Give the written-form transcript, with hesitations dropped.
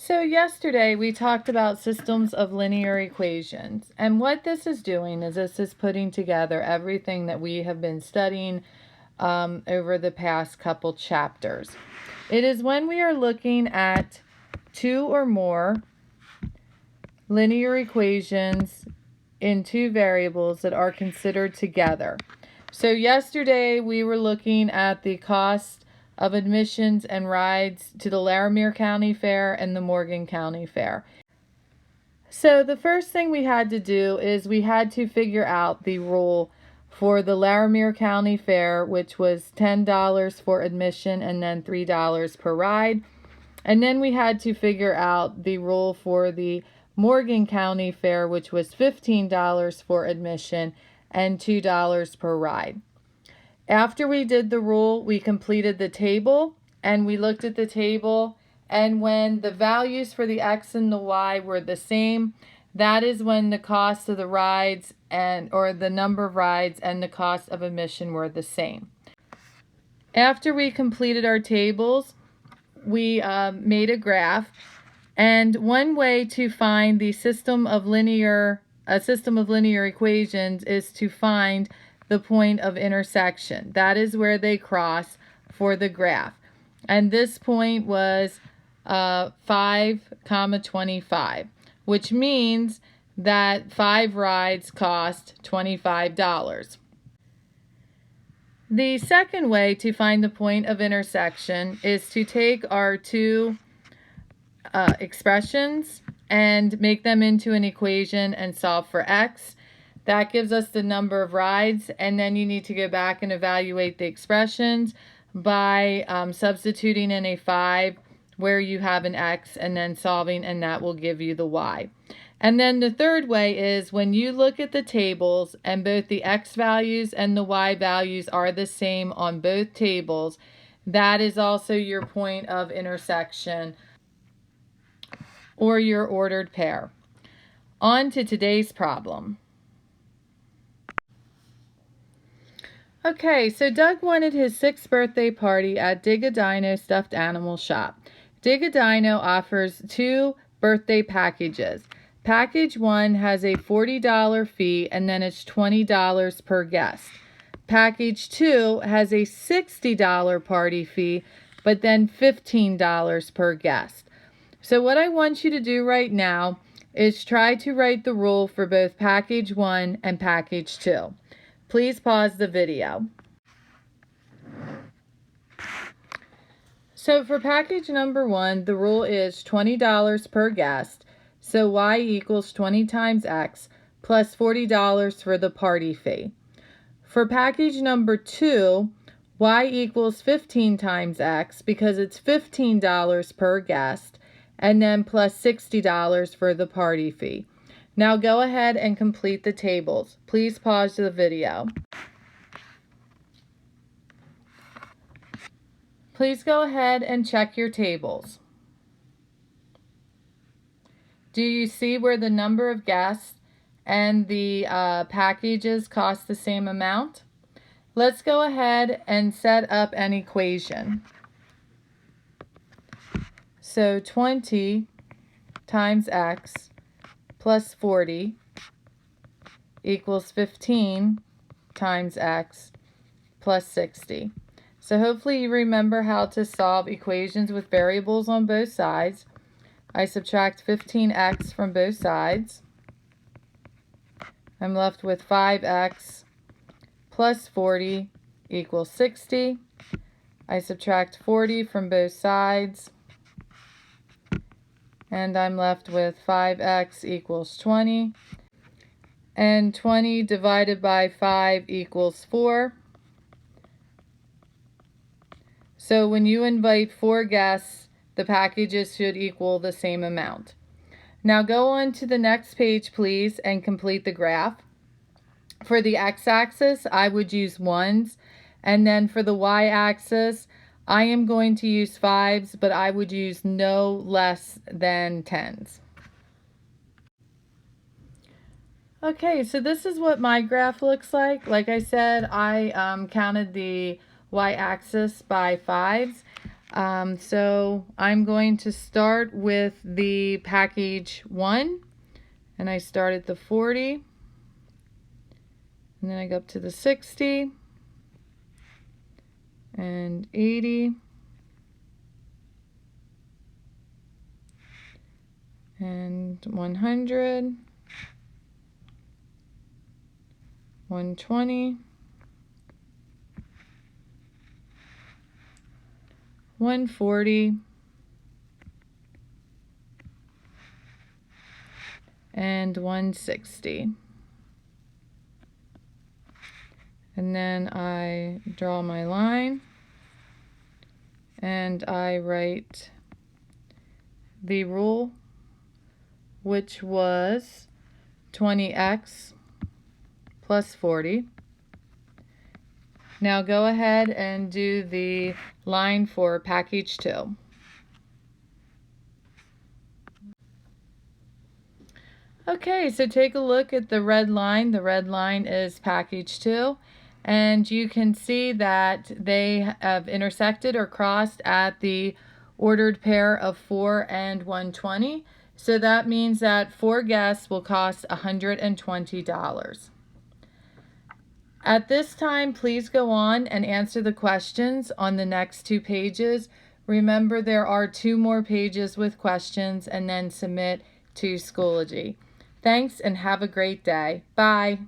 So yesterday we talked about systems of linear equations, and what this is doing is this is putting together everything that we have been studying over the past couple chapters. It is when we are looking at two or more linear equations in two variables that are considered together. So yesterday we were looking at the cost of admissions and rides to the Laramie County Fair and the Morgan County Fair. So the first thing we had to do is we had to figure out the rule for the Laramie County Fair, which was $10 for admission and then $3 per ride. And then we had to figure out the rule for the Morgan County Fair, which was $15 for admission and $2 per ride. After we did the rule, we completed the table, and we looked at the table, and when the values for the X and the Y were the same, that is when the cost of the rides or the number of rides and the cost of admission were the same. After we completed our tables, we made a graph, and one way to find the system of linear equations is to find the point of intersection. That is where they cross for the graph. And this point was 5,25, which means that 5 rides cost $25. The second way to find the point of intersection is to take our two expressions and make them into an equation and solve for X. That gives us the number of rides, and then you need to go back and evaluate the expressions by substituting in a 5 where you have an X and then solving, and that will give you the Y. And then the third way is when you look at the tables and both the X values and the Y values are the same on both tables, that is also your point of intersection or your ordered pair. On to today's problem. Okay, so Doug wanted his 6th birthday party at Dig-A-Dino Stuffed Animal Shop. Dig-A-Dino offers 2 birthday packages. Package 1 has a $40 fee and then it's $20 per guest. Package 2 has a $60 party fee but then $15 per guest. So what I want you to do right now is try to write the rule for both package 1 and package 2. Please pause the video. So for package number 1, the rule is $20 per guest. So Y equals 20 times X plus $40 for the party fee. For package number 2, Y equals 15 times X because it's $15 per guest and then plus $60 for the party fee. Now go ahead and complete the tables. Please pause the video. Please go ahead and check your tables. Do you see where the number of guests and the packages cost the same amount? Let's go ahead and set up an equation. So 20 times X plus 40 equals 15 times X plus 60. So hopefully you remember how to solve equations with variables on both sides. I subtract 15x from both sides. I'm left with 5x plus 40 equals 60. I subtract 40 from both sides. And I'm left with 5x equals 20. And 20 divided by 5 equals 4. So when you invite 4 guests, the packages should equal the same amount. Now go on to the next page, please, and complete the graph. For the x-axis, I would use 1s. And then for the y-axis, I am going to use 5s, but I would use no less than 10s. Okay, so this is what my graph looks like. Like I said, I counted the y-axis by 5s. So I'm going to start with the package 1, and I start at the 40, and then I go up to the 60 and 80 and 100, 120, 140, and 160. And then I draw my line and I write the rule, which was 20x plus 40. Now go ahead and do the line for package 2. Okay, so take a look at the red line. The red line is package 2, and you can see that they have intersected or crossed at the ordered pair of 4 and 120. So that means that 4 guests will cost $120. At this time, please go on and answer the questions on the next 2 pages. Remember, there are 2 more pages with questions, and then submit to Schoology. Thanks and have a great day. Bye.